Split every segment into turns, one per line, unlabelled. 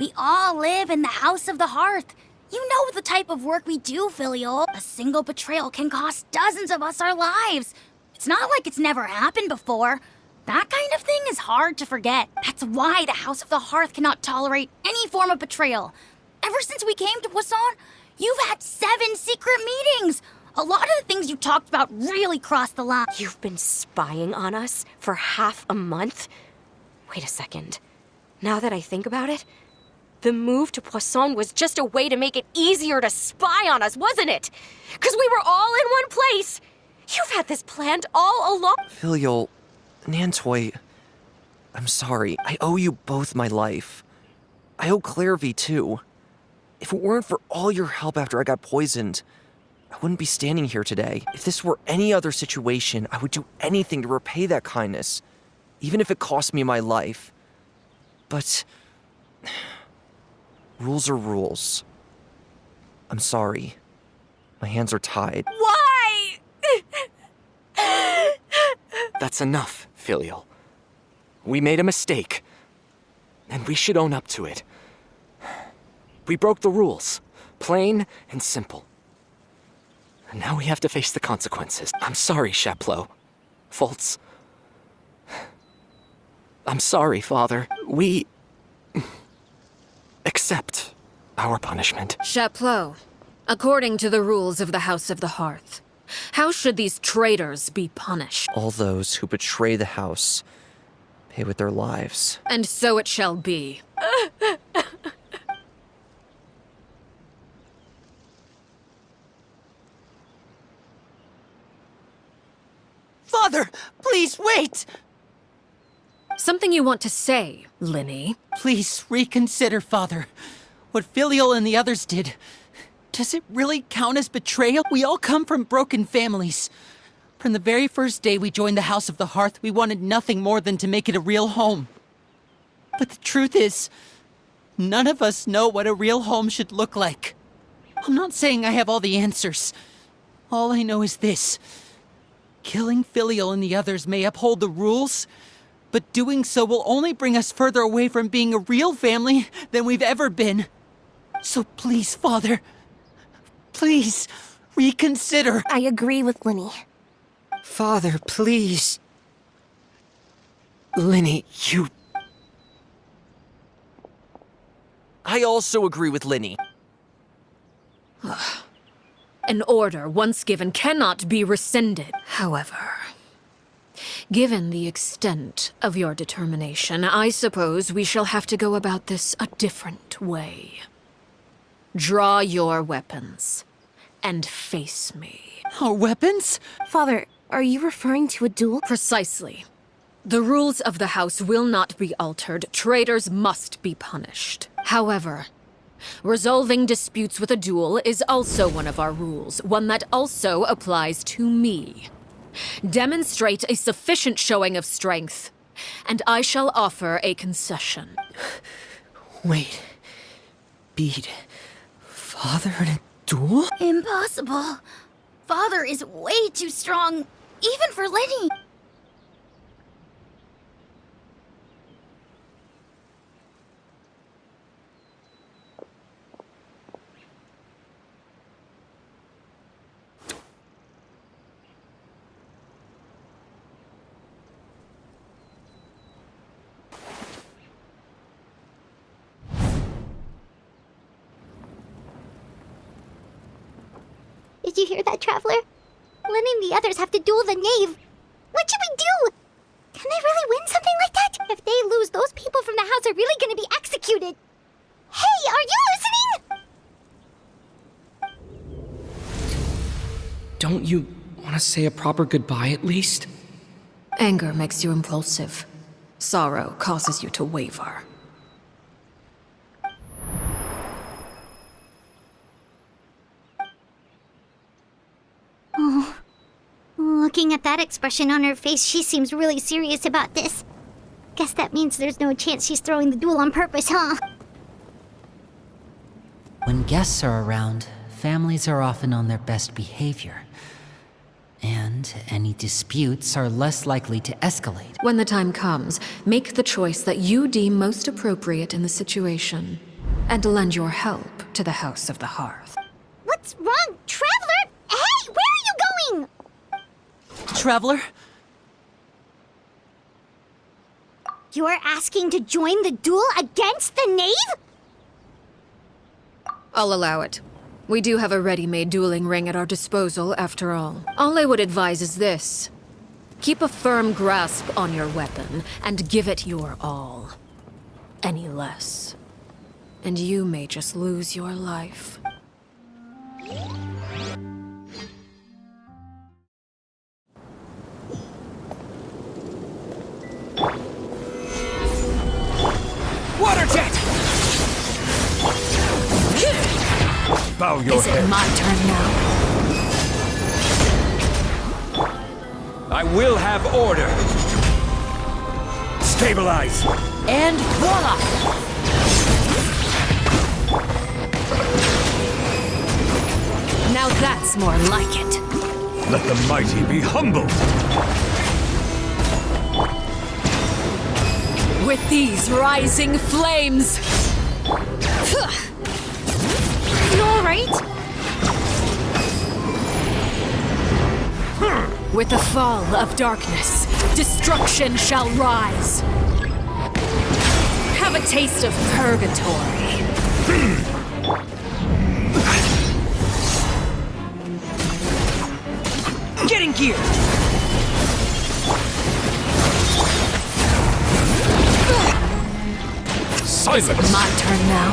We all live in the House of the Hearth. You know the type of work we do, Filial. A single betrayal can cost dozens of us our lives. It's not like it's never happened before. That kind of thing is hard to forget. That's why the House of the Hearth cannot tolerate any form of betrayal. Ever since we came to Poisson, you've had 7 secret meetings. A lot of the things you talked about really crossed the line.
You've been spying on us for half a month? Wait a second. Now that I think about it, the move to Poisson was just a way to make it easier to spy on us, wasn't it? Because we were all in one place. You've had this planned all along.
Filial, Nantoy, I'm sorry. I owe you both my life. I owe Clairvy too. If it weren't for all your help after I got poisoned, I wouldn't be standing here today. If this were any other situation, I would do anything to repay that kindness, even if it cost me my life. But rules are rules. I'm sorry. My hands are tied.
Why?
That's enough, Filial. We made a mistake, and we should own up to it. We broke the rules, plain and simple. And now we have to face the consequences. I'm sorry, Chaplot. Foltz. I'm sorry, Father. We accept our punishment.
Chaplot, according to the rules of the House of the Hearth, how should these traitors be punished?
All those who betray the house pay with their lives.
And so it shall be.
Father, please wait!
Something you want to say, Linny?
Please reconsider, Father. What Filial and the others did. Does it really count as betrayal? We all come from broken families. From the very first day we joined the House of the Hearth, we wanted nothing more than to make it a real home. But the truth is, none of us know what a real home should look like. I'm not saying I have all the answers. All I know is this. Killing Filial and the others may uphold the rules, but doing so will only bring us further away from being a real family than we've ever been. So please, Father, please, reconsider.
I agree with Linny.
Father, please. Linny, you...
I also agree with Linny.
An order once given cannot be rescinded. However, given the extent of your determination, I suppose we shall have to go about this a different way. Draw your weapons and face me.
Our weapons?
Father, are you referring to a duel?
Precisely. The rules of the house will not be altered. Traitors must be punished. However, resolving disputes with a duel is also one of our rules, one that also applies to me. Demonstrate a sufficient showing of strength, and I shall offer a concession.
Wait. Beat Father in a duel?
Impossible. Father is way too strong, even for Linny.
Did you hear that, Traveler? Lenny and the others have to duel the knave. What should we do? Can they really win something like that? If they lose, those people from the house are really going to be executed. Hey, are you listening?
Don't you want to say a proper goodbye at least?
Anger makes you impulsive. Sorrow causes you to waver.
Oh, looking at that expression on her face, she seems really serious about this. Guess that means there's no chance she's throwing the duel on purpose, huh?
When guests are around, families are often on their best behavior. And any disputes are less likely to escalate.
When the time comes, make the choice that you deem most appropriate in the situation. and lend your help to the House of the Hearth.
What's wrong, Traveler? Hey, where are you going?
Traveler?
You're asking to join the duel against the knave?
I'll allow it. We do have a ready-made dueling ring at our disposal, after all. All I would advise is this. Keep a firm grasp on your weapon, and give it your all. Any less, and you may just lose your life.
Water jet! Bow your
Is it
head.
my turn now?
I will have order. Stabilize.
And voila! Now that's more like it.
Let the mighty be humbled.
With these rising flames!
You alright?
With the fall of darkness, destruction shall rise. Have a taste of purgatory.
Get in gear!
Silence.
My turn now.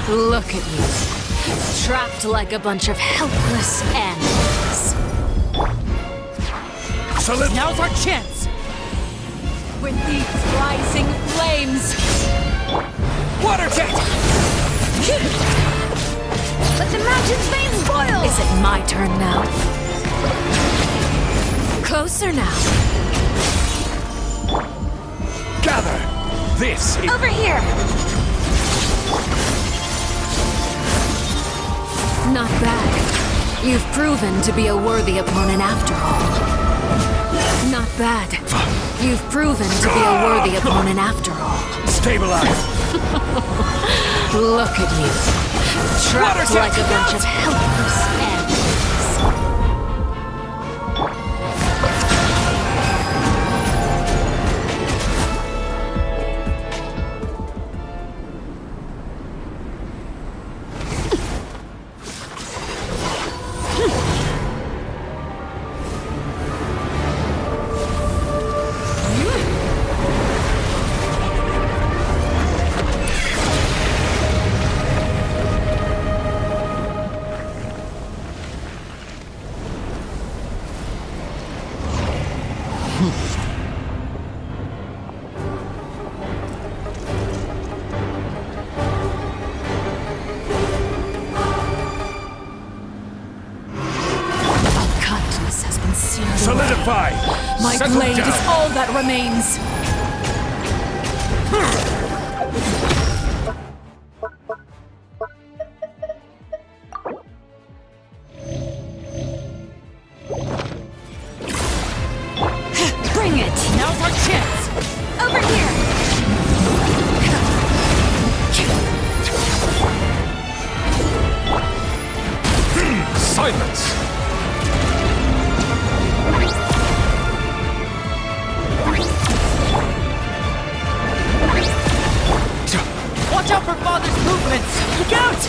Look at you. Trapped like a bunch of helpless animals.
Salute.
Now's our chance!
With these rising flames,
Water jet!
Let the mountain's veins boil!
is it my turn now? Closer now.
Gather. This is...
Over here!
Not bad. You've proven to be a worthy opponent after all. Not bad. You've proven to be a worthy opponent after all.
Stabilize.
Look at you. Trapped
Water
like a bunch of helpless animals. Kindness has been seared away.
Solidify.
My
Settle
blade
down.
is all that remains. Bring it!
Now's our chance!
Over here!
Silence.
Watch out for Father's movements! Look out!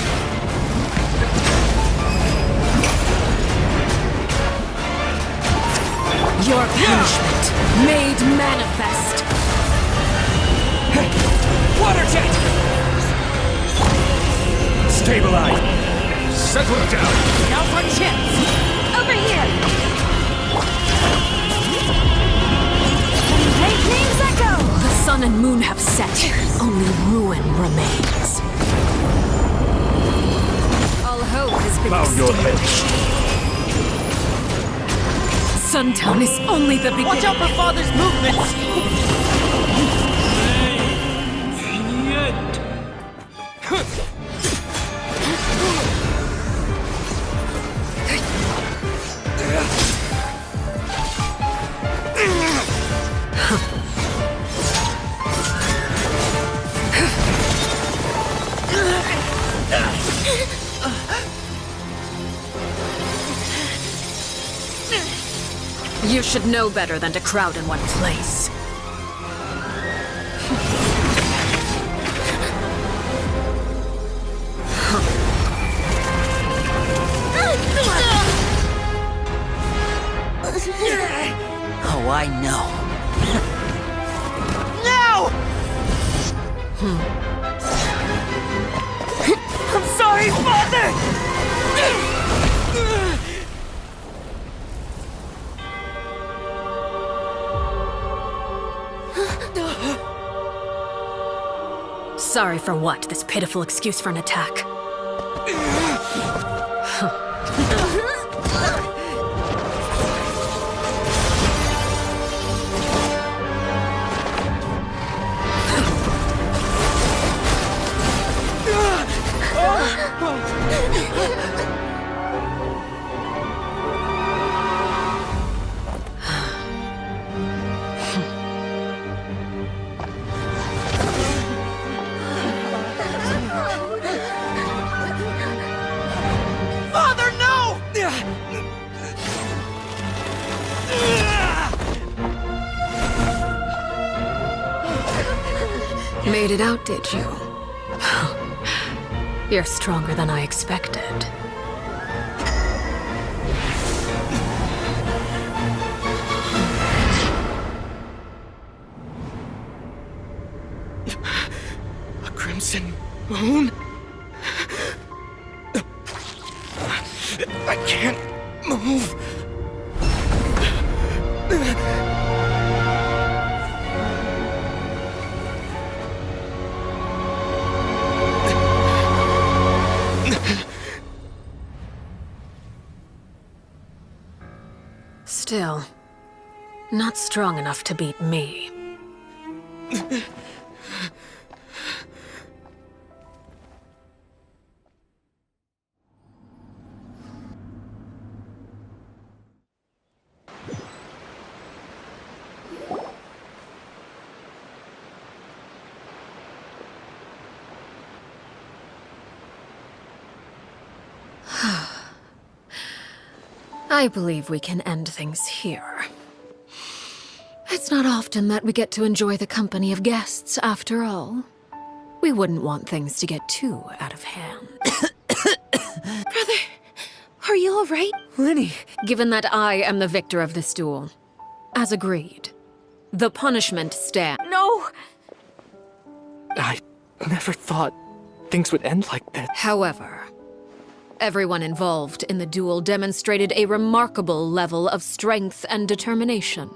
Your punishment made manifest.
Water jet. Stabilize. Settle down.
Now's our chance!
Over here! Great names echo!
The sun and moon have set. Only ruin remains. All hope has been
Bow your head.
extinguished. Suntown is only the beginning.
Watch out for Father's movements!
You should know better than to crowd in one place.
Oh, I know.
I'm sorry, Father!
Sorry for what? This pitiful excuse for an attack.
Father, no!
Made it out, did you? You're stronger than I expected.
A crimson moon? I can't move.
Still, not strong enough to beat me. I believe we can end things here. It's not often that we get to enjoy the company of guests, after all. We wouldn't want things to get too out of hand.
Brother, are you all right?
Lenny, given that I am the victor of this duel, as agreed, the punishment stands.
No!
I never thought things would end like this.
However, everyone involved in the duel demonstrated a remarkable level of strength and determination.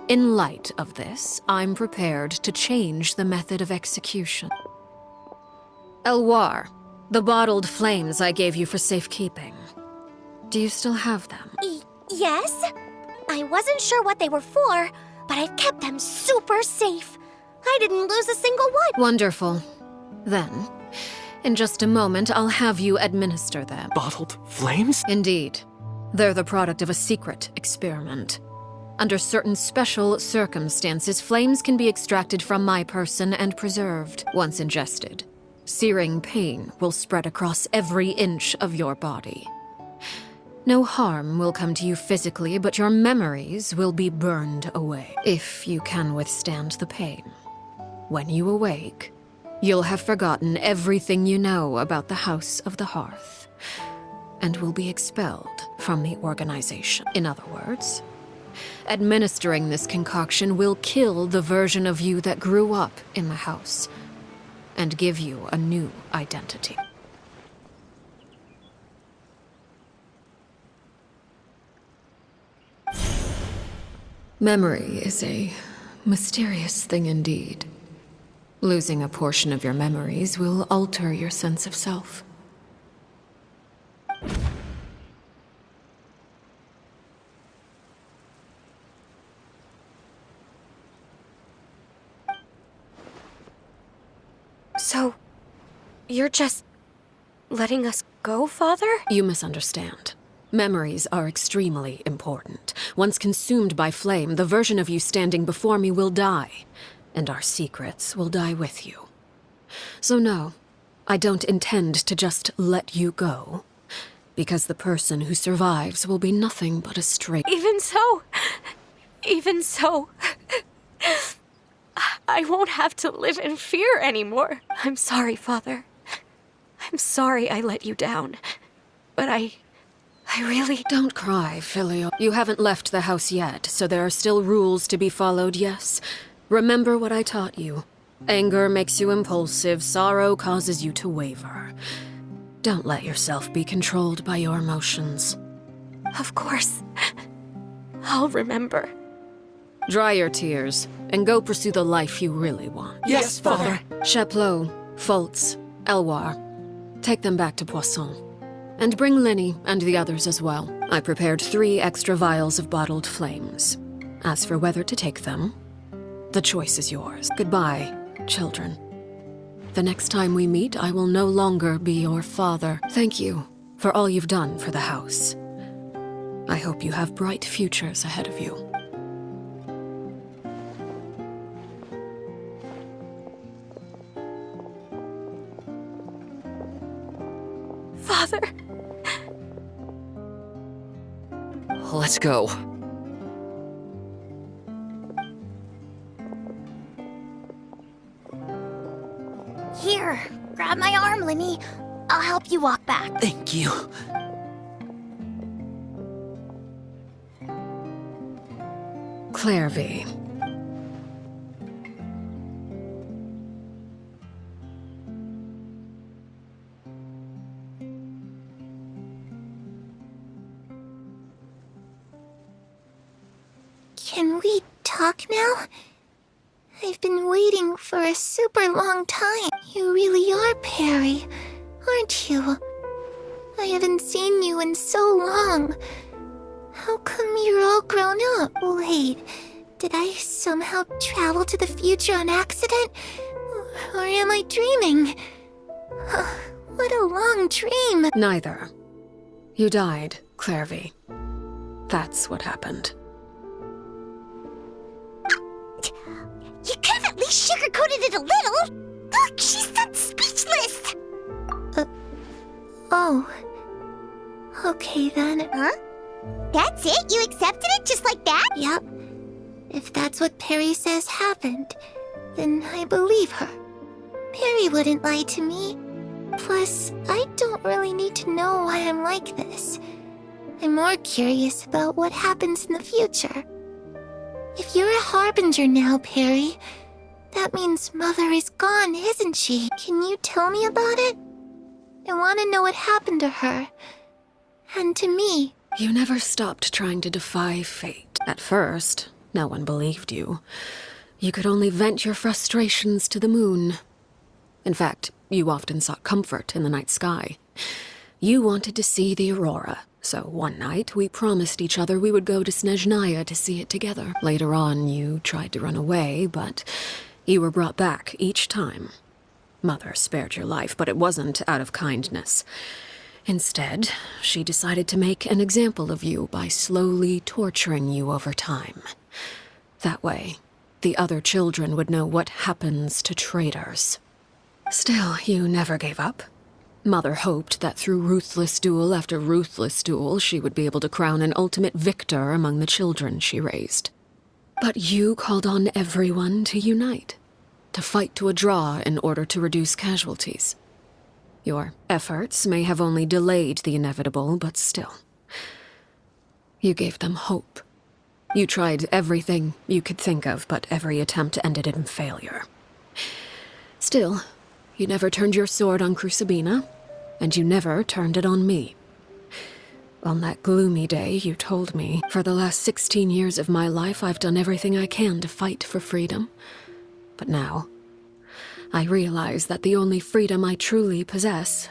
In light of this, I'm prepared to change the method of execution. Elwar, the bottled flames I gave you for safekeeping. Do you still have them?
Yes? I wasn't sure what they were for, but I've kept them super safe. I didn't lose a single one.
Wonderful. Then, in just a moment, I'll have you administer them.
Bottled flames?
Indeed. They're the product of a secret experiment. Under certain special circumstances, flames can be extracted from my person and preserved. Once ingested, searing pain will spread across every inch of your body. No harm will come to you physically, but your memories will be burned away, if you can withstand the pain. When you awake, you'll have forgotten everything you know about the House of the Hearth, and will be expelled from the organization. In other words, administering this concoction will kill the version of you that grew up in the house, and give you a new identity. Memory is a mysterious thing indeed. Losing a portion of your memories will alter your sense of self.
So, you're just letting us go, Father?
You misunderstand. Memories are extremely important. Once consumed by flame, the version of you standing before me will die, and our secrets will die with you. So no, I don't intend to just let you go. Because the person who survives will be nothing but a stray.
Even so, I won't have to live in fear anymore. I'm sorry, Father. I'm sorry I let you down. But I really...
Don't cry, Filial. You haven't left the house yet, so there are still rules to be followed, yes? Remember what I taught you. Anger makes you impulsive, sorrow causes you to waver. Don't let yourself be controlled by your emotions.
Of course. I'll remember.
Dry your tears, and go pursue the life you really want.
Yes, Father.
Chaplot, Foltz, Elwar. Take them back to Poisson. And bring Linny and the others as well. I prepared 3 extra vials of bottled flames. As for whether to take them, the choice is yours. Goodbye, children. The next time we meet, I will no longer be your father. Thank you for all you've done for the house. I hope you have bright futures ahead of you.
Father.
Let's go.
Here, grab my arm, Linny. I'll help you walk back.
Thank you.
Clairvy.
Can we talk now? I've been waiting for a super long time. You really are Perry, aren't you? I haven't seen you in so long. How come you're all grown up? Wait, did I somehow travel to the future on accident? Or am I dreaming? What a long dream.
Neither. You died, Clairvy. That's what happened.
You could have at least sugarcoated it a little. Look, she's not speechless. Oh. Okay then. Huh? That's it? You accepted it just like that? Yep. If that's what Perry says happened, then I believe her. Perry wouldn't lie to me. Plus, I don't really need to know why I'm like this. I'm more curious about what happens in the future. If you're a harbinger now, Perry, that means Mother is gone, isn't she? Can you tell me about it? I want to know what happened to her. And to me.
You never stopped trying to defy fate. At first, no one believed you. You could only vent your frustrations to the moon. In fact, you often sought comfort in the night sky. You wanted to see the aurora, so one night we promised each other we would go to Snezhnaya to see it together. Later on, you tried to run away, but you were brought back each time. Mother spared your life, but it wasn't out of kindness. Instead, she decided to make an example of you by slowly torturing you over time. That way, the other children would know what happens to traitors. Still, you never gave up. Mother hoped that through ruthless duel after ruthless duel, she would be able to crown an ultimate victor among the children she raised. But you called on everyone to unite, to fight to a draw in order to reduce casualties. Your efforts may have only delayed the inevitable, but still. You gave them hope. You tried everything you could think of, but every attempt ended in failure. Still, you never turned your sword on Crucibina, and you never turned it on me. On that gloomy day, you told me, for the last 16 years of my life, I've done everything I can to fight for freedom. But now, I realize that the only freedom I truly possess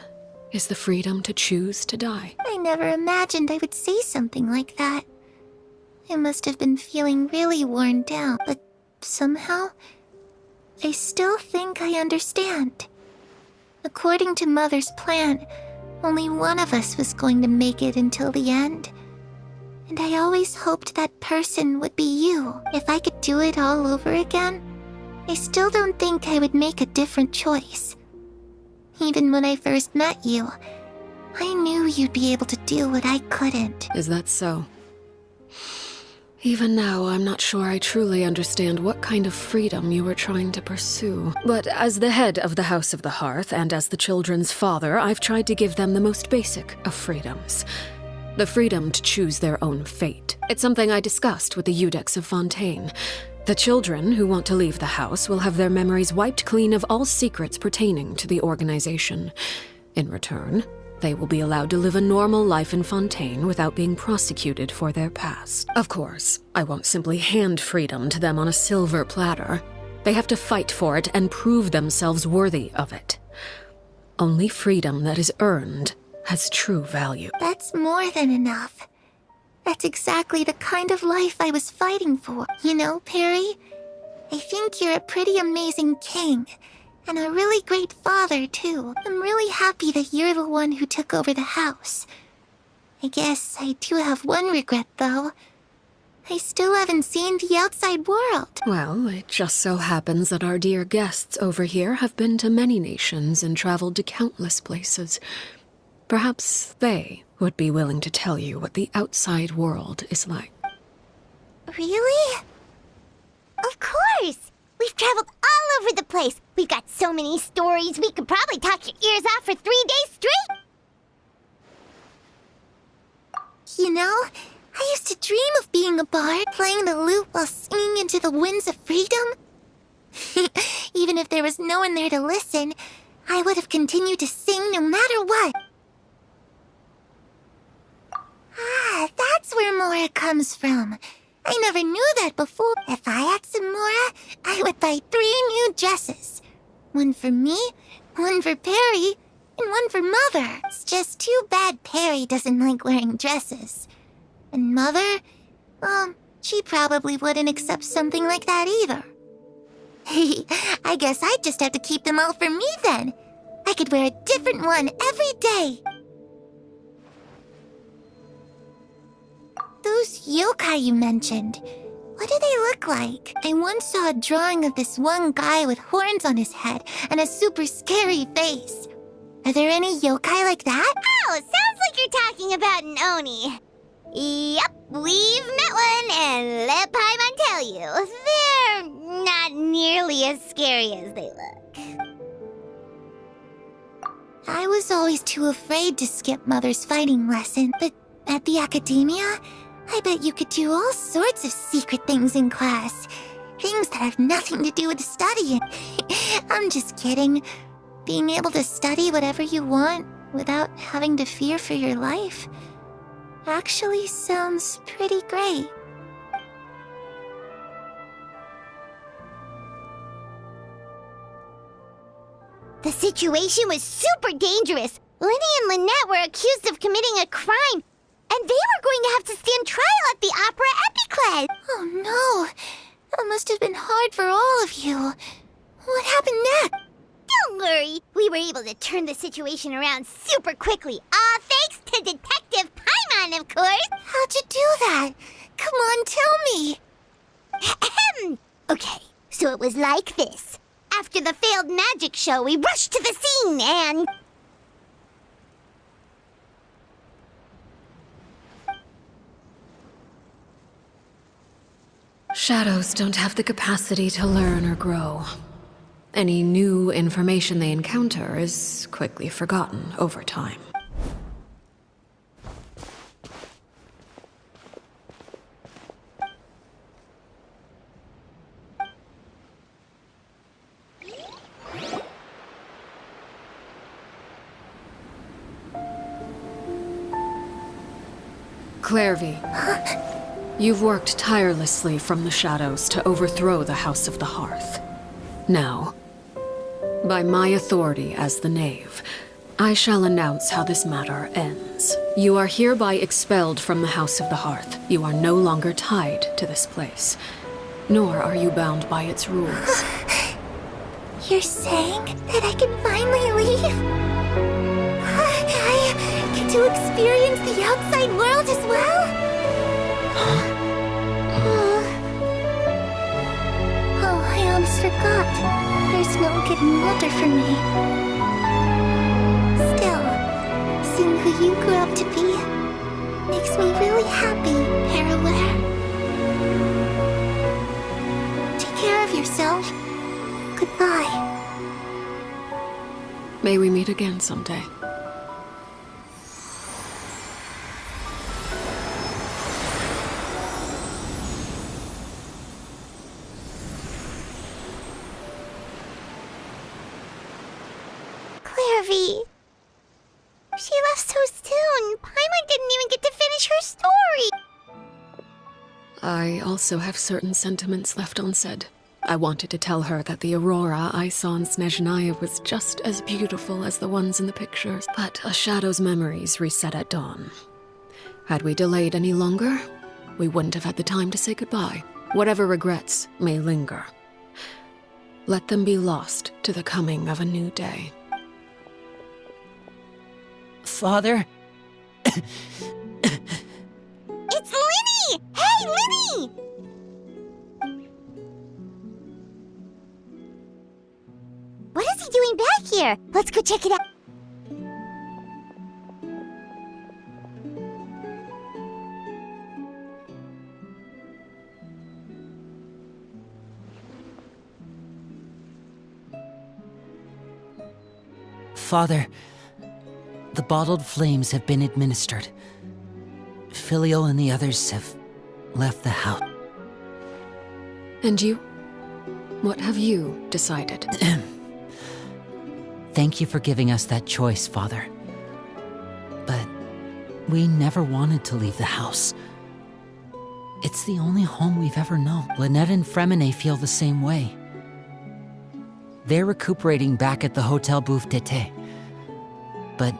is the freedom to choose to die.
I never imagined I would say something like that. I must have been feeling really worn down, but somehow, I still think I understand. According to Mother's plan, only one of us was going to make it until the end. And I always hoped that person would be you. If I could do it all over again, I still don't think I would make a different choice. Even when I first met you, I knew you'd be able to do what I couldn't.
Is that so? Even now, I'm not sure I truly understand what kind of freedom you were trying to pursue. But as the head of the House of the Hearth, and as the children's father, I've tried to give them the most basic of freedoms. The freedom to choose their own fate. It's something I discussed with the Iudex of Fontaine. The children who want to leave the house will have their memories wiped clean of all secrets pertaining to the organization. In return, they will be allowed to live a normal life in Fontaine without being prosecuted for their past. Of course, I won't simply hand freedom to them on a silver platter. They have to fight for it and prove themselves worthy of it. Only freedom that is earned has true value.
That's more than enough. That's exactly the kind of life I was fighting for. You know, Perry, I think you're a pretty amazing king. And a really great father, too. I'm really happy that you're the one who took over the house. I guess I do have one regret, though. I still haven't seen the outside world.
Well, it just so happens that our dear guests over here have been to many nations and traveled to countless places. Perhaps they would be willing to tell you what the outside world is like.
Really? Of course! We've traveled all over the place. We've got so many stories, we could probably talk your ears off for 3 days straight. You know, I used to dream of being a bard, playing the lute while singing into the winds of freedom. Even if there was no one there to listen, I would have continued to sing no matter what. Ah, that's where Mora comes from. I never knew that before. If I had some Mora, I would buy 3 new dresses. One for me, one for Perry, and one for Mother. It's just too bad Perry doesn't like wearing dresses. And Mother, well, she probably wouldn't accept something like that either. I guess I'd just have to keep them all for me then. I could wear a different one every day. Those yokai you mentioned, what do they look like? I once saw a drawing of this one guy with horns on his head and a super scary face. Are there any yokai like that? Oh, sounds like you're talking about an Oni. Yep, we've met one, and let Paimon tell you, they're not nearly as scary as they look. I was always too afraid to skip Mother's fighting lesson, but at the academia, I bet you could do all sorts of secret things in class. Things that have nothing to do with studying. I'm just kidding. Being able to study whatever you want without having to fear for your life actually sounds pretty great. The situation was super dangerous. Lenny and Lynette were accused of committing a crime, and they were going to have to stand trial at the Opera Epiclet. Oh no, that must have been hard for all of you. What happened next? Don't worry, we were able to turn the situation around super quickly. All thanks to Detective Paimon, of course. How'd you do that? Come on, tell me. Okay, so it was like this. After the failed magic show, we rushed to the scene and...
Shadows don't have the capacity to learn or grow. Any new information they encounter is quickly forgotten over time. Clairvy, you've worked tirelessly from the shadows to overthrow the House of the Hearth. Now, by my authority as the Knave, I shall announce how this matter ends. You are hereby expelled from the House of the Hearth. You are no longer tied to this place, nor are you bound by its rules.
You're saying that I can finally leave? I get to experience the outside world as well? Oh, I almost forgot. There's no getting older for me. Still, realizing who you grew up to be makes me really happy, Parallel. Take care of yourself. Goodbye.
May we meet again someday.
Clairvy. She left so soon. Paimon didn't even get to finish her story.
I also have certain sentiments left unsaid. I wanted to tell her that the aurora I saw in Snezhnaya was just as beautiful as the ones in the pictures, but a shadow's memories reset at dawn. Had we delayed any longer, we wouldn't have had the time to say goodbye. Whatever regrets may linger, let them be lost to the coming of a new day.
Father?
It's Linny! Hey, Linny! What is he doing back here? Let's go check it out.
Father, the bottled flames have been administered. Filial and the others have left the house.
And you? What have you decided?
Thank you for giving us that choice, Father. But we never wanted to leave the house. It's the only home we've ever known. Lynette and Fremine feel the same way. They're recuperating back at the Hotel Bouffe d'été. But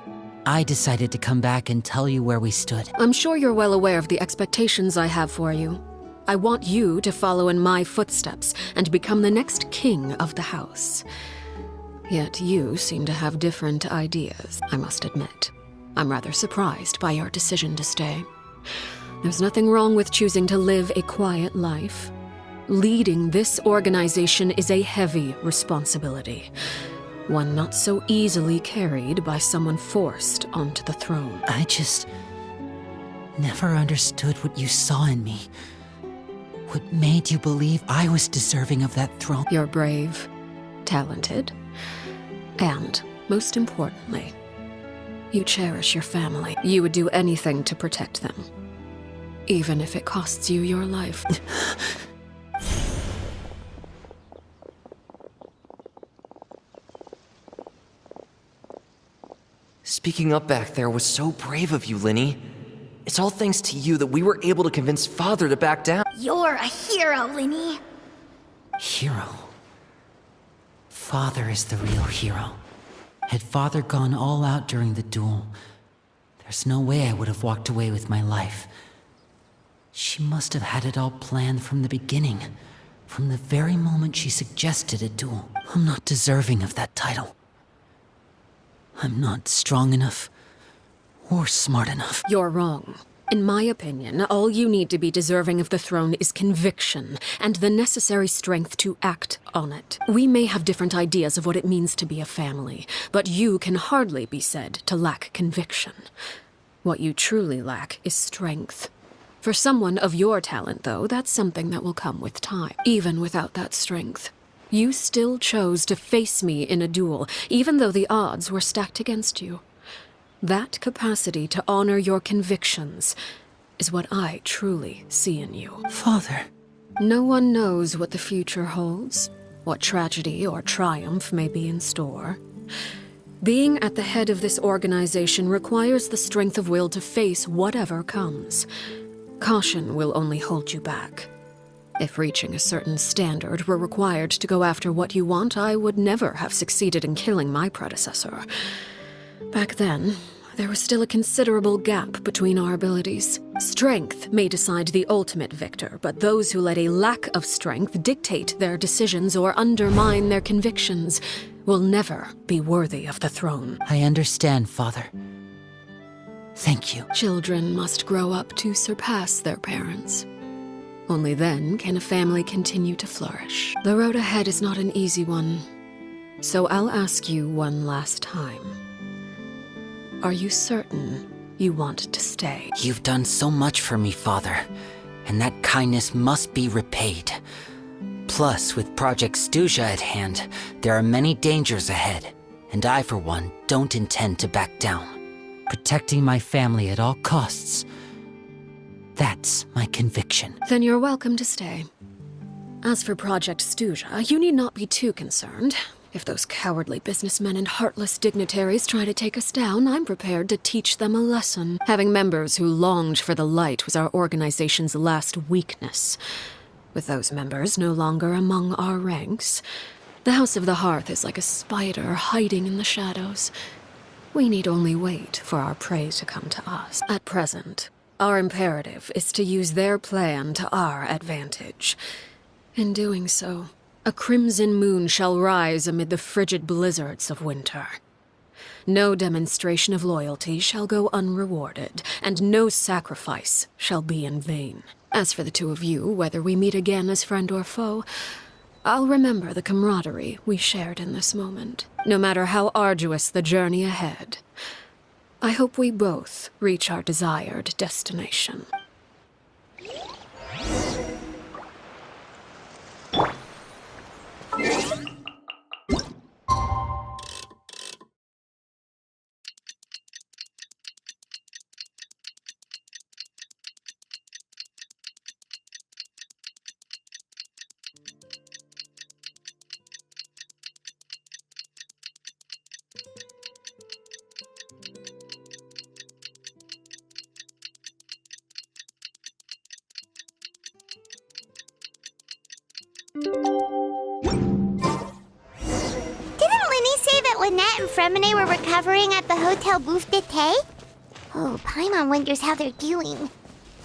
I decided to come back and tell you where we stood.
I'm sure you're well aware of the expectations I have for you. I want you to follow in my footsteps and become the next king of the house. Yet you seem to have different ideas, I must admit. I'm rather surprised by your decision to stay. There's nothing wrong with choosing to live a quiet life. Leading this organization is a heavy responsibility. One not so easily carried by someone forced onto the throne.
I just never understood what you saw in me. What made you believe I was deserving of that throne?
You're brave, talented, and, most importantly, you cherish your family. You would do anything to protect them, even if it costs you your life.
Speaking up back there was so brave of you, Linny. It's all thanks to you that we were able to convince Father to back down.
You're a hero, Linny.
Hero? Father is the real hero. Had Father gone all out during the duel, there's no way I would have walked away with my life. She must have had it all planned from the beginning, from the very moment she suggested a duel. I'm not deserving of that title. I'm not strong enough or smart enough.
You're wrong. In my opinion, all you need to be deserving of the throne is conviction and the necessary strength to act on it. We may have different ideas of what it means to be a family, but you can hardly be said to lack conviction. What you truly lack is strength. For someone of your talent, though, that's something that will come with time. Even without that strength, you still chose to face me in a duel, even though the odds were stacked against you. That capacity to honor your convictions is what I truly see in you.
Father.
No one knows what the future holds, what tragedy or triumph may be in store. Being at the head of this organization requires the strength of will to face whatever comes. Caution will only hold you back. If reaching a certain standard were required to go after what you want, I would never have succeeded in killing my predecessor. Back then, there was still a considerable gap between our abilities. Strength may decide the ultimate victor, but those who let a lack of strength dictate their decisions or undermine their convictions will never be worthy of the throne.
I understand, Father. Thank you.
Children must grow up to surpass their parents. Only then can a family continue to flourish. The road ahead is not an easy one, so I'll ask you one last time. Are you certain you want to stay?
You've done so much for me, Father, and that kindness must be repaid. Plus, with Project Stuja at hand, there are many dangers ahead, and I, for one, don't intend to back down. Protecting my family at all costs. That's my conviction.
Then you're welcome to stay. As for Project Stuja, you need not be too concerned. If those cowardly businessmen and heartless dignitaries try to take us down, I'm prepared to teach them a lesson. Having members who longed for the light was our organization's last weakness. With those members no longer among our ranks, the House of the Hearth is like a spider hiding in the shadows. We need only wait for our prey to come to us. At present, our imperative is to use their plan to our advantage. In doing so, a crimson moon shall rise amid the frigid blizzards of winter. No demonstration of loyalty shall go unrewarded, and no sacrifice shall be in vain. As for the two of you, whether we meet again as friend or foe, I'll remember the camaraderie we shared in this moment. No matter how arduous the journey ahead, I hope we both reach our desired destination.
Lynette and Fremine were recovering at the Hotel Bouffe d'été? Oh, Paimon wonders how they're doing.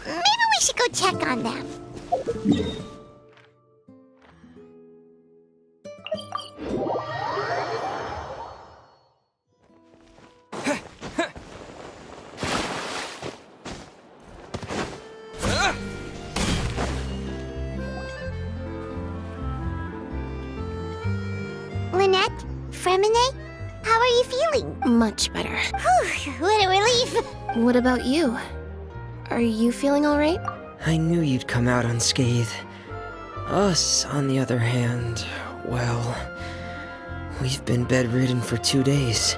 Maybe we should go check on them. Lynette? Fremine? How are you feeling?
Much better.
Whew, what a relief.
What about you? Are you feeling alright?
I knew you'd come out unscathed. Us, on the other hand, well, we've been bedridden for 2 days.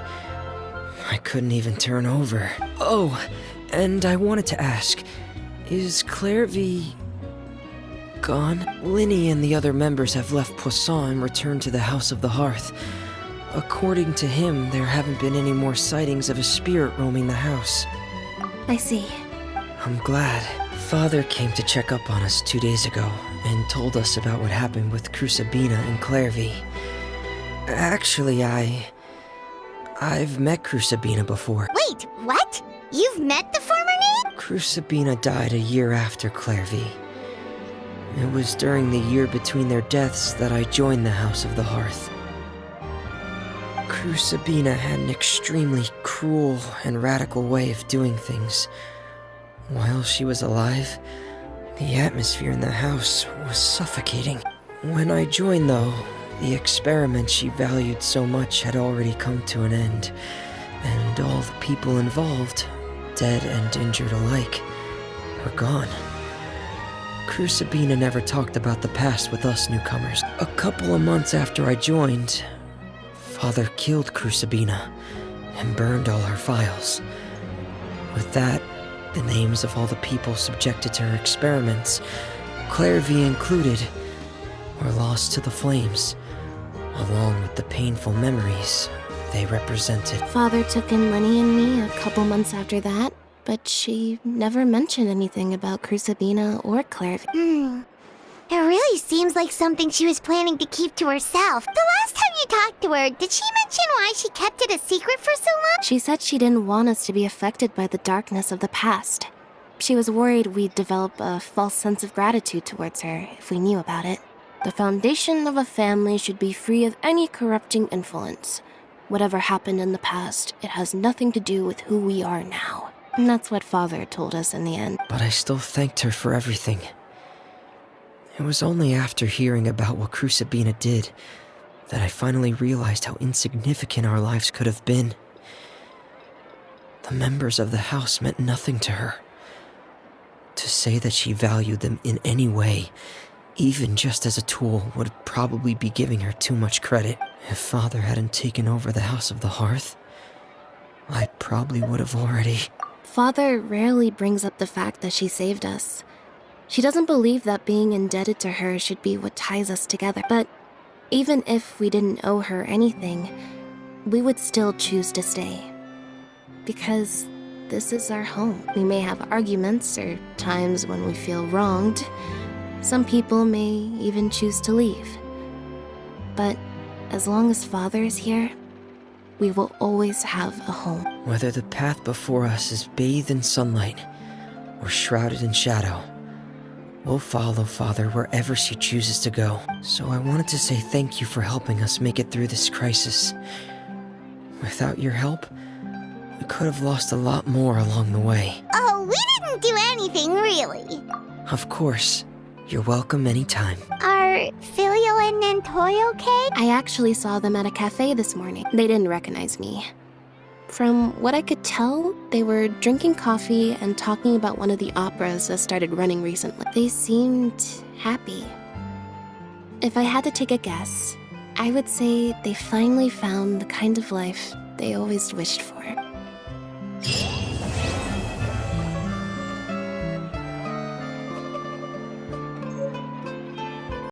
I couldn't even turn over. Oh, and I wanted to ask, is Clairvy gone? Linny and the other members have left Poisson and returned to the House of the Hearth. According to him, there haven't been any more sightings of a spirit roaming the house.
I see.
I'm glad. Father came to check up on us 2 days ago and told us about what happened with Crusabina and Clairvy. Actually, I've met Crusabina before.
Wait, what? You've met the former name?
Crusabina died a year after Clairvy. It was during the year between their deaths that I joined the House of the Hearth. Crusabina had an extremely cruel and radical way of doing things. While she was alive, the atmosphere in the house was suffocating. When I joined, though, the experiment she valued so much had already come to an end, and all the people involved, dead and injured alike, were gone. Crusabina never talked about the past with us newcomers. A couple of months after I joined, Father killed Crusabina and burned all her files. With that, the names of all the people subjected to her experiments, Clairvy included, were lost to the flames, along with the painful memories they represented.
Father took in Lenny and me a couple months after that, but she never mentioned anything about Crusabina or Clairvy.
It really seems like something she was planning to keep to herself. The last time you talked to her, did she mention why she kept it a secret for so long?
She said she didn't want us to be affected by the darkness of the past. She was worried we'd develop a false sense of gratitude towards her if we knew about it. The foundation of a family should be free of any corrupting influence. Whatever happened in the past, it has nothing to do with who we are now. And that's what Father told us in the end.
But I still thanked her for everything. It was only after hearing about what Crusabina did that I finally realized how insignificant our lives could have been. The members of the house meant nothing to her. To say that she valued them in any way, even just as a tool, would probably be giving her too much credit. If Father hadn't taken over the House of the Hearth, I probably would have already...
Father rarely brings up the fact that she saved us. She doesn't believe that being indebted to her should be what ties us together. But even if we didn't owe her anything, we would still choose to stay. Because this is our home. We may have arguments or times when we feel wronged. Some people may even choose to leave. But as long as Father is here, we will always have a home.
Whether the path before us is bathed in sunlight or shrouded in shadow, we'll follow Father wherever she chooses to go. So I wanted to say thank you for helping us make it through this crisis. Without your help, we could have lost a lot more along the way.
Oh, we didn't do anything, really.
Of course. You're welcome anytime.
Are Filial and Nantoy okay?
I actually saw them at a cafe this morning. They didn't recognize me. From what I could tell, they were drinking coffee and talking about one of the operas that started running recently. They seemed happy. If I had to take a guess, I would say they finally found the kind of life they always wished for.